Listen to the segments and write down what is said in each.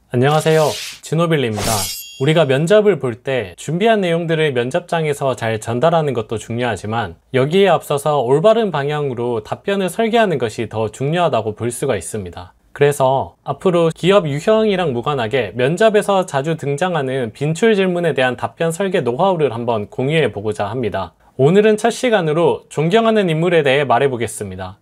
안녕하세요, 진호빌리입니다. 우리가 면접을 볼 때 준비한 내용들을 면접장에서 잘 전달하는 것도 중요하지만 여기에 앞서서 올바른 방향으로 답변을 설계하는 것이 더 중요하다고 볼 수가 있습니다. 그래서 앞으로 기업 유형이랑 무관하게 면접에서 자주 등장하는 빈출 질문에 대한 답변 설계 노하우를 한번 공유해 보고자 합니다. 오늘은 첫 시간으로 존경하는 인물에 대해 말해 보겠습니다.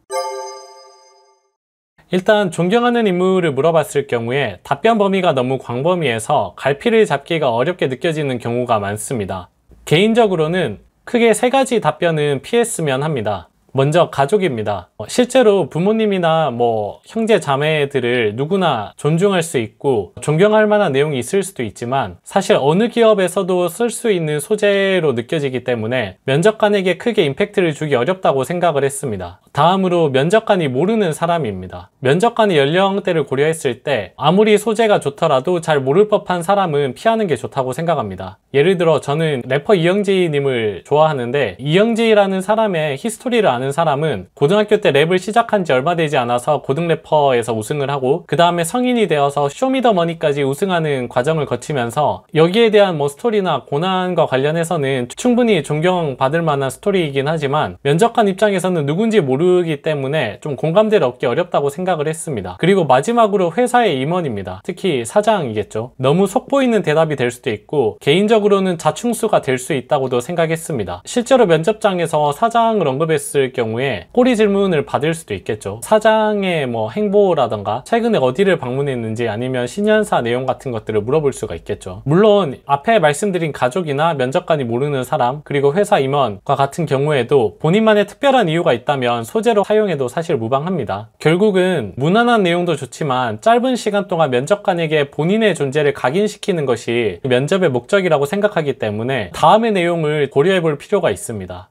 일단 존경하는 인물을 물어봤을 경우에 답변 범위가 너무 광범위해서 갈피를 잡기가 어렵게 느껴지는 경우가 많습니다. 개인적으로는 크게 세 가지 답변은 피했으면 합니다. 먼저 가족입니다. 실제로 부모님이나 형제 자매들을 누구나 존중할 수 있고 존경할 만한 내용이 있을 수도 있지만 사실 어느 기업에서도 쓸 수 있는 소재로 느껴지기 때문에 면접관에게 크게 임팩트를 주기 어렵다고 생각을 했습니다. 다음으로 면접관이 모르는 사람입니다. 면접관의 연령대를 고려했을 때 아무리 소재가 좋더라도 잘 모를 법한 사람은 피하는 게 좋다고 생각합니다. 예를 들어 저는 래퍼 이영지 님을 좋아하는데 이영지라는 사람의 히스토리를 아는 사람은 고등학교 때 랩을 시작한 지 얼마 되지 않아서 고등 래퍼에서 우승을 하고 그 다음에 성인이 되어서 쇼미더머니까지 우승하는 과정을 거치면서 여기에 대한 스토리나 고난과 관련해서는 충분히 존경받을 만한 스토리이긴 하지만 면접관 입장에서는 누군지 모르기 때문에 좀 공감대를 얻기 어렵다고 생각을 했습니다. 그리고 마지막으로 회사의 임원입니다. 특히 사장이겠죠. 너무 속보이는 대답이 될 수도 있고 개인적으로는 자충수가 될 수 있다고도 생각했습니다. 실제로 면접장에서 사장을 언급했을 경우에 꼬리 질문을 받을 수도 있겠죠. 사장의 행보라던가 최근에 어디를 방문했는지 아니면 신년사 내용 같은 것들을 물어볼 수가 있겠죠. 물론 앞에 말씀드린 가족이나 면접관이 모르는 사람 그리고 회사 임원과 같은 경우에도 본인만의 특별한 이유가 있다면 소재로 사용해도 사실 무방합니다. 결국은 무난한 내용도 좋지만 짧은 시간 동안 면접관에게 본인의 존재를 각인시키는 것이 면접의 목적이라고 생각하기 때문에 다음의 내용을 고려해 볼 필요가 있습니다.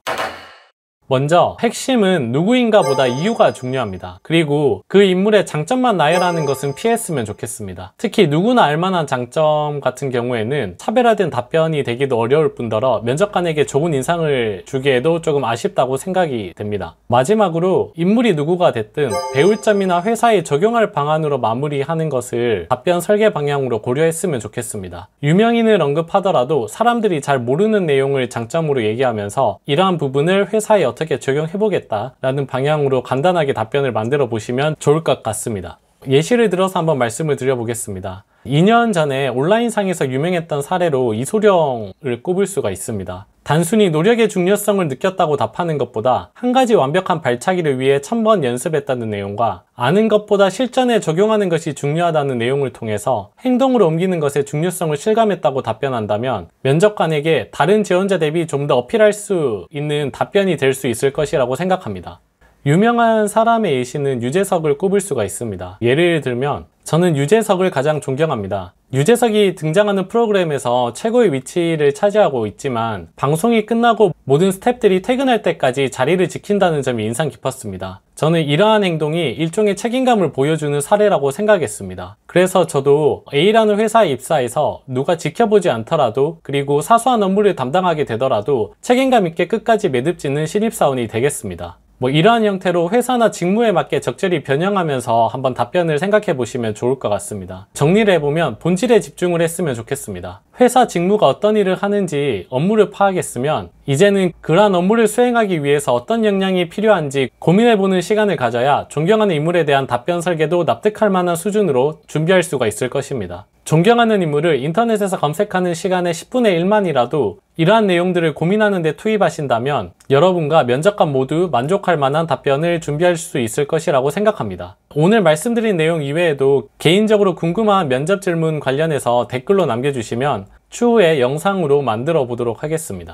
먼저 핵심은 누구인가 보다 이유가 중요합니다. 그리고 그 인물의 장점만 나열하는 것은 피했으면 좋겠습니다. 특히 누구나 알만한 장점 같은 경우에는 차별화된 답변이 되기도 어려울 뿐더러 면접관에게 좋은 인상을 주기에도 조금 아쉽다고 생각이 됩니다. 마지막으로 인물이 누구가 됐든 배울 점이나 회사에 적용할 방안으로 마무리하는 것을 답변 설계 방향으로 고려했으면 좋겠습니다. 유명인을 언급하더라도 사람들이 잘 모르는 내용을 장점으로 얘기하면서 이러한 부분을 회사에 어떻게 적용해보겠다라는 방향으로 간단하게 답변을 만들어 보시면 좋을 것 같습니다. 예시를 들어서 한번 말씀을 드려보겠습니다. 2년 전에 온라인상에서 유명했던 사례로 이소룡을 꼽을 수가 있습니다. 단순히 노력의 중요성을 느꼈다고 답하는 것보다 한 가지 완벽한 발차기를 위해 1000번 연습했다는 내용과 아는 것보다 실전에 적용하는 것이 중요하다는 내용을 통해서 행동으로 옮기는 것의 중요성을 실감했다고 답변한다면 면접관에게 다른 지원자 대비 좀 더 어필할 수 있는 답변이 될 수 있을 것이라고 생각합니다. 유명한 사람의 예시는 유재석을 꼽을 수가 있습니다. 예를 들면 저는 유재석을 가장 존경합니다. 유재석이 등장하는 프로그램에서 최고의 위치를 차지하고 있지만 방송이 끝나고 모든 스태프들이 퇴근할 때까지 자리를 지킨다는 점이 인상 깊었습니다. 저는 이러한 행동이 일종의 책임감을 보여주는 사례라고 생각했습니다. 그래서 저도 A라는 회사에 입사해서 누가 지켜보지 않더라도 그리고 사소한 업무를 담당하게 되더라도 책임감 있게 끝까지 매듭짓는 신입사원이 되겠습니다. 이러한 형태로 회사나 직무에 맞게 적절히 변형하면서 한번 답변을 생각해 보시면 좋을 것 같습니다. 정리를 해보면 본질에 집중을 했으면 좋겠습니다. 회사 직무가 어떤 일을 하는지 업무를 파악했으면 이제는 그러한 업무를 수행하기 위해서 어떤 역량이 필요한지 고민해보는 시간을 가져야 존경하는 인물에 대한 답변 설계도 납득할 만한 수준으로 준비할 수가 있을 것입니다. 존경하는 인물을 인터넷에서 검색하는 시간의 10분의 1만이라도 이러한 내용들을 고민하는 데 투입하신다면 여러분과 면접관 모두 만족할 만한 답변을 준비할 수 있을 것이라고 생각합니다. 오늘 말씀드린 내용 이외에도 개인적으로 궁금한 면접 질문 관련해서 댓글로 남겨주시면 추후에 영상으로 만들어 보도록 하겠습니다.